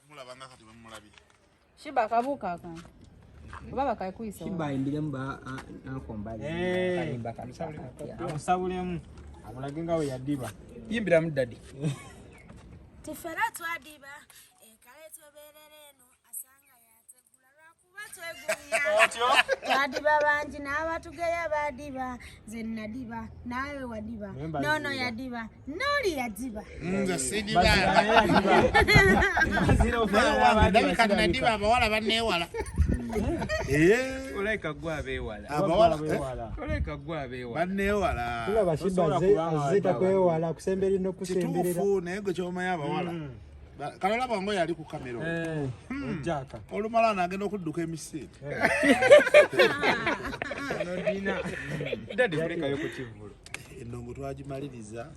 mulabanga kati bamulabi Sheebah kabuka kan baba kaikwisa Sheebah imbire mba ankombali kalimba kamsabule amusabulemu amulagenga we yadiba yimbira mu daddy tifera twadiba ekale toberereno asanga yategula lwakuba twegumya otyo twadiba bangi n'abatugeya badiba ze nadiba nawe wadiba nono yadiba noli yadiba nze sidiba ndabika nadiba abawala banneewala olaika gwa bewala olaika gwa bewala banneewala kulaba Sheebah zita kwewala kusembera no kusemberera kituufu naye gwe kyomanya abawala kalola bongo yali ku kamera ojaka olumala nagenda okudduka emisiri nodina daddy kulekayo ku kivulu endongo twagimaliriza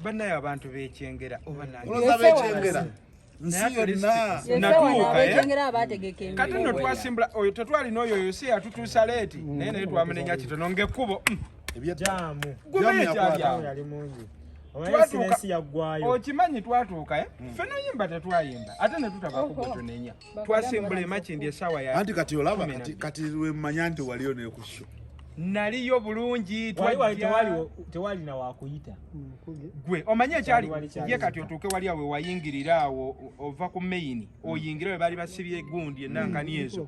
bannaye abantu bekyengera oba nange oloza bekyengera nsi yonna natuuka abategeke kati no twasimbula oyo tetwalina oyo si atutuusa leeti naye naye twamunenya kitono ng'ekkubo jamu yali mungi okimanyi twatuuka ffe noyimba tetwayimba ate ne tutabako gwe tunenya twasimbula emakindi essaawa ya anti kati olaba kati wemmanya nti waliyo nekusho naliyo bulungi tewali na wakuyita gwe omanye ekyali ye kati otuuke wali awe wayingirira awo ova ku main oyingira we baali basibye gundi enankani ezo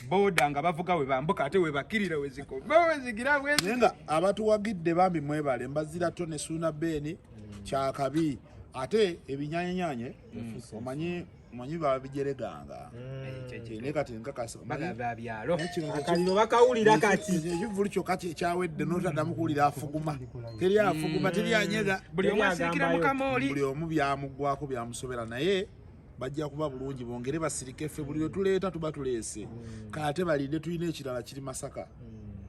boda nga bavuga we bambuka ate we bakirira wezigira nga abatuwagidde bambi mwebale Mbazira Tonny Suna Beni kyakabi ate ebinyanyanyanye omanyi babijereganga nekati nkakasa byalo akaliro bakawulira kati ekivulu kyokka kyawedde notaddamu kuwulira afuguma teri afuguma teri anyega buli omu asirikira mukamooli buli omu byamugwako byamusobera naye bajja kuba bulungi bongere basirike ffe buli tuleeta tuba tuleese kate balinde tulina ekirala kiri Masaka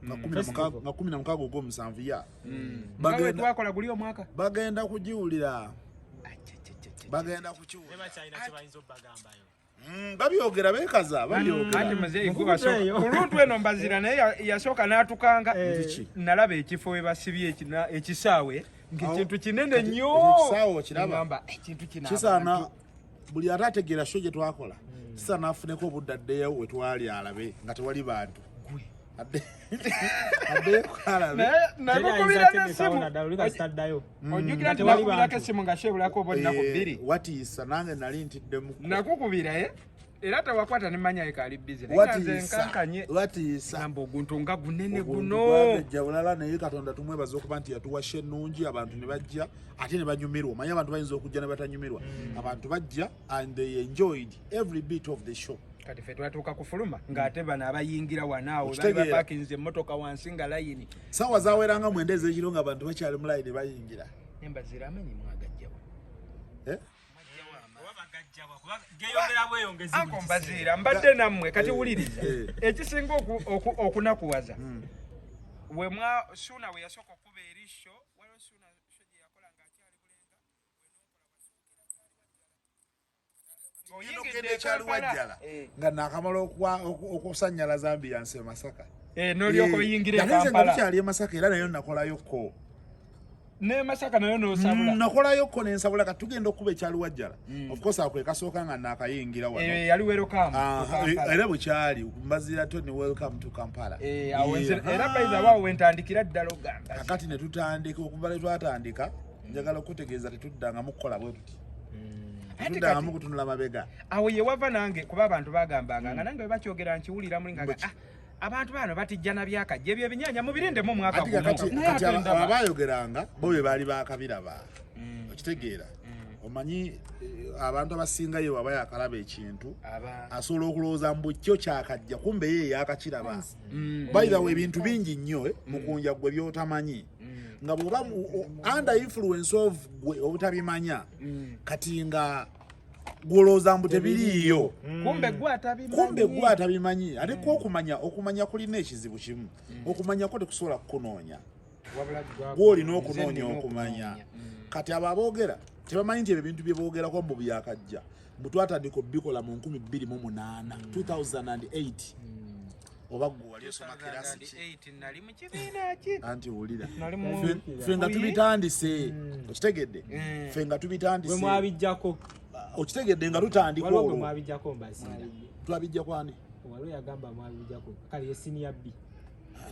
nga 16 ogw'omusanvu ya twakola guli omwaka bagenda kugiwulira bagenda kukiwulira babyogera beekaza ati muzeeyi kuluntu eno Mbazira naye yasooka n'atukanga nalaba ekifo we basibye ekisaawe ng'ekintu kinene nnyo ekisaawe okiraba ekintu kisaana buli ate ategeera sho gye twakola kisaana afuneko obudde addeyo we twali alabe nga tewali bantu nakukubira n'essimu ojjukira nti nakukubirako essimu nga sheebulako oba ennaku bbiri watiisa nange nali ntiddemu nakukubira era tawakwata nemanya ekaali bizi watiisa oguntu nga gunene guno bulala naye Katonda tumwebaza okuba nti yatuwasha ennungi abantu ne bajja ate ne banyumirwa omanyi abantu bayinza okujja ne batanyumirwa abantu bajja and they enjoyed every bit of the show kati ffe twatuuka kufuluma ng'ate bano abayingira wanaawo bali bapakinze emmotoka wansi nga layini saawa zaweranga mwenda ez'ekiro nga abantu bakyali mu layini bayingira Mbazira amenyi mwagajjawa Ako Mbazira mbadde nammwe kati wuliriza ekisinga okunakuwaza we mwa Suna we yasooka okuba erisho waliwo Suna gye yakola ng'akyali bulenga oyingidde ekyali wajjala nga nakamala okusanyalaza ambiyansi e Masaka n'olyoka oyingira e Kampala tukyali e Masaka era nayo nakolayo ko ne Masaka nayo n'osabula nakolayo ko nensabula kati tugenda okuba ekyali wajjala of course ako ekasooka nga nakayingira wano yali welcome era bwe kyali Mbazira Tonny welcome to Kampala era bayiza waawo wentandikira ddala ogamba kakati ne tutandika okuva le twatandika njagala okutegeeza tetuddanga mukukola bwe tuti tuddangamu kutunula mabega awo ye wava nange kuba abantu bagambanga nga nange bwe bakyogera nkiwulira mulinga abantu bano batijjana byakajja ebyo ebinyanya mubirindemu omwaka kati abayogeranga bo be baali bakabiraba okitegeera omanyi abantu abasingayo aba yakalaba ekintu asobola okulowooza mbu kyo kyakajja kumbe ye yakakiraba bayibawo ebintu bingi nnyo mukunja gwe byotamanyi nga bwoba under influence of gwe obutabimanya kati nga gwolooza mbu tebiriiyo kumbe gwe atabimanyi ate okumanya kulina ekizibu kimu okumanyako tekusobola kukunoonya gwolina okunoonya okumanya kati abo aboogera tebamanyi nti ebyo ebintu bye boogerako mbu byakajja mbu twatandika obikola mu 2008 2008 oba gwe wali osoma kirasi ki 8 nali mu kibiina ki anti wulira nali mu ffe nga tubitandise okitegedde ffe nga tubitandise bwe mwabijjako okitegedde nga tutandika waliwo bwe olwo mwabijjako Mbazira twabijja kwani waliwo yagamba mwabijjako kale ye senior B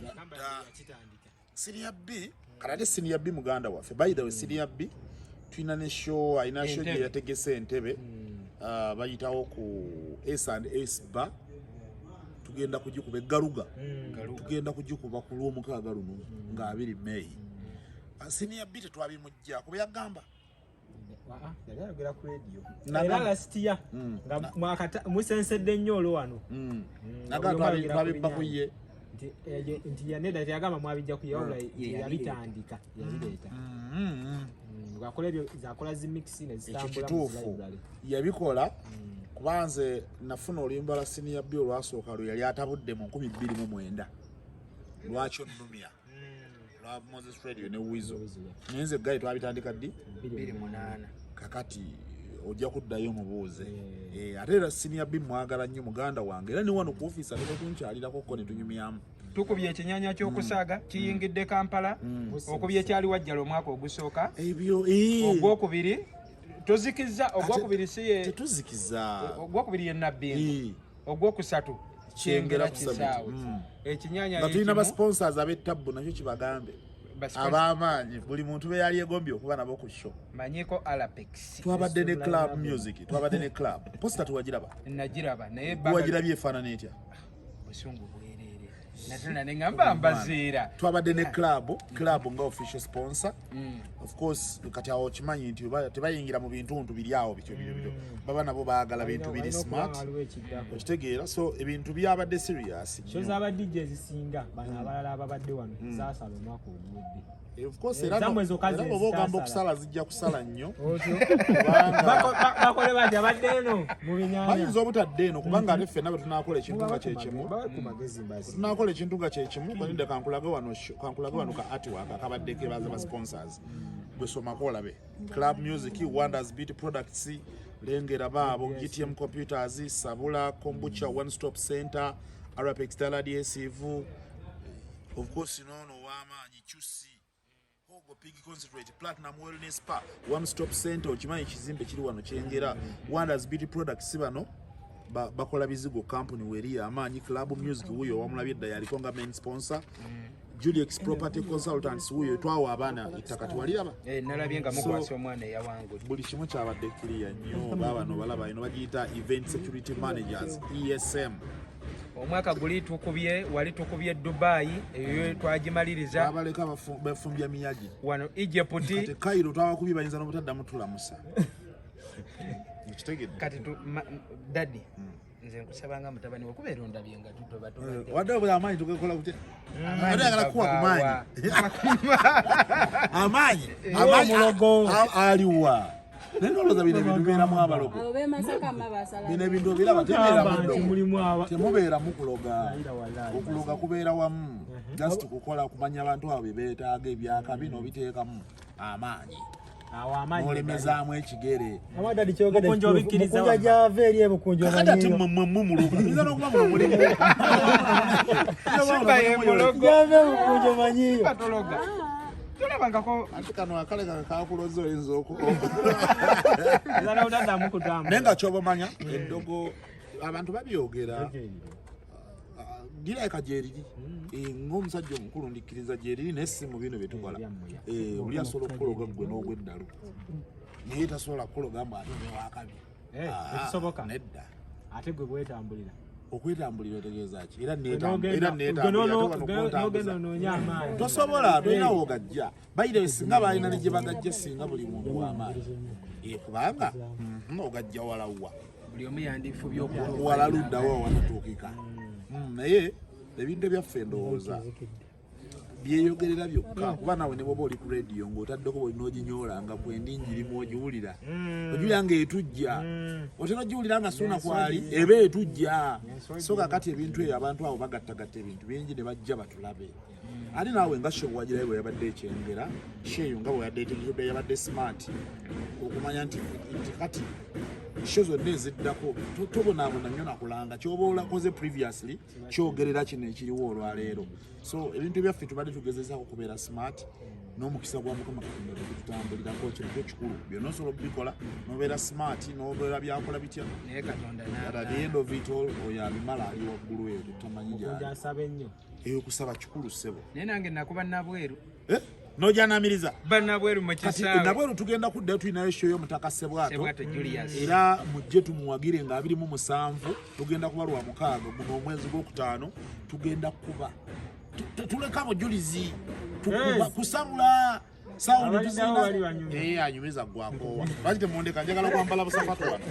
yagamba yakitandika senior B kalate senior B muganda waffe by the way senior B tulina ne show ayina show gye yategese Entebbe bayitawo ku S&S bar tugenda kugikuba eggaluga tugenda kugikuba ku lw'omukaaga luno nga 2 May senior B tetwabimujja kuba yagamba yali ayogera ku radio era lasitia nga musensedde nnyo olwo wano naga twabibba ku ye nti yaneda teyagamba mwabijja ku ye wabula yabitandika yabireeta ngakola ebyo zakola zimixi nezitambula ekituufu yabikola kubanze nafuna oluyimba lwa senior B olwasooka lwe yali atabudde mu 2009 lwaki onnumya lwa Moses Radio ne Wizo nyenze gali twabitandika ddi 28 kakati ojja kuddayo mubuuze ate era senior B mwagala nnyo muganda wange era ne wano ku office ate tunkyalirako ko ne tunyumyamu tukubye ekinyanya ky'okusaaga kiyingidde Kampala okubye ekyali wajjala omwaka ogusooka ebyo ogwokubiri tozikiza ogwokubiri siye tetuzikiza ogwokubiri ye Nabbingu ogwokusatu kyengera kisaawe ekinyanya nga tulina ba sponsors ab'ettabbu nakyo kibagambe ab'amaanyi buli muntu be yali egombye okuba nabo ku show manyiko Alapex twabadde ne club music twabadde ne club posta tuwagiraba nagiraba naye wagirabye efaanana etya busungu bwerere natona nengamba Mbazira twabadde ne club nga official sponsor of course kati awo kimanyi nti tebayingira mu bintu biri awo bityo baba nabo baagala bintu biri smart okitegeera so ebintu byabadde serious show z'aba DJs zisinga bana abalala ababadde wano zaasala omwaka oguwedde of course era oba ogamba okusala zijja kusala nnyo bakole bati abadde eno mu binyanya bayinza obutadde eno kubanga ate ffenna bwe tunaakola ekintu nga kyekimu tunaakola ekintu nga kyekimu koninde kankulage wano ka artwork akabadde kebaza ba sponsors gwe somako olabe club music Wonders Beauty Products lengera baabo GTM Computers Sabula Kombucha One Stop Center Arapex DSV of course nono wamaanyi Chusi Pig Concentrate Platinum Wellness Spa One Stop Center okimanyi kizimbe kiri wano kyengera Wonders Beauty Products bano bakola bizigo company weri amaanyi club music huyo wamulabye dda yaliko nga main sponsor Juliex Property Consultants huyo twawo abaana itakati waliraba nalabye nga mukwasa omwana eyawangu buli kimu kyabadde clear nnyo babano balaba ino bagiyita Event Security Managers ESM omwaka guli wali tukubye Dubai eyo twagimaliriza abaleka bafumbya miyagi wano Egypt kati Cairo twabakubye bayinza n'obutaddamu tulamusa ekitegedde kati daddy nze nkusabanga mutabani okubeera ondabye nga tutobato wadde bwe amaanyi tugekola kutya ate agala kuwa ku maanyi amaanyi aliwa Nendoloza bino bintu beeramu abalogo. Abo be Masaka mabasala. Bino ebintu biraba temubeera mukuloga. Okuloga kubeera wamu. Just kukola kumanya abantu abo beetaaga ebyaka bino biteekamu amaanyi. Awo amaanyi. Olemezaamu ekigere. Amadadi kyogede. Omukunja gyava eri ebukunjo manyiyo. Kati mumuloga. Nza n'okuba mulogo. Sheebah ye mulogo. Gyava ebukunjo manyiyo. Patologa. Tulabangako kano akale kakuloza oyinza Zana utaddamu kugamba. Nenga kyobamanya eddogo abantu babyogera. Gira kajeriri. Ng'omusajja omukulu ndikkiriza jeriri n'essimu bino bye tukola. Oli asobola okuloga gwe n'ogw'eddalu. Naye tasobola kuloga mbu ate wakabi. Ekisoboka. Nedda. Ate gwe bwetambulira. Okwetambulira otegeeza ki? Era tosobola tulina wogajja bayire singa balina ne gye bagajja singa buli muntu w'amaanyi kubanga ogajja walawa buli omu yandifubye wala luddawo wanatuukika naye ebintu byaffe ndowooza byeyogerera byokka kuba nawe ne bwoba oli ku rediyo ng'otaddeko bwe n'oginyoola nga bwendi njirimu ogiwulira ogiwulira ng'etujja otera ogiwulira nga sona kwali eba etujja so kakati ebintu ebyo abantu abo bagattagatta ebintu bingi ne bajja batulabe ali naawe nga show wagirayo bwe yabadde ekyengera sheyo nga bwe yadde yabadde smart okumanya nti kati show zonna eziddako tobonaabona nnyo nakulanga kyoba olakoze previously kyogerera kino ekiriwo olwaleero so ebintu byaffe tubadde tugezezaako kubeera smart n'omukisa gwa Mukama Katonda tutambulirako kintu kikulu byonna osobola okubikola n'obeera smart n'obeera byakola bitya naye Katonda at the end of it all oyo abimala ali waggulu eyo tutamanyi gyali asaba ennyo eyo kusaba kikulu ssebo naye nange nakuba nabweru n'ojanamiriza bannabweru mu kisaawe nabweru tugenda kuddayo tulinayo show y'omutaka Sebwato Julius era mujje tumuwagire nga 27 tugenda kuba lwa 6 guno omwezi gw'okutaano tugenda kuba tuleka bujulizi tukuba kusabula sound tuzina anyumiza gwakoowa lwaki temundeka njagala kwambala busapatu wano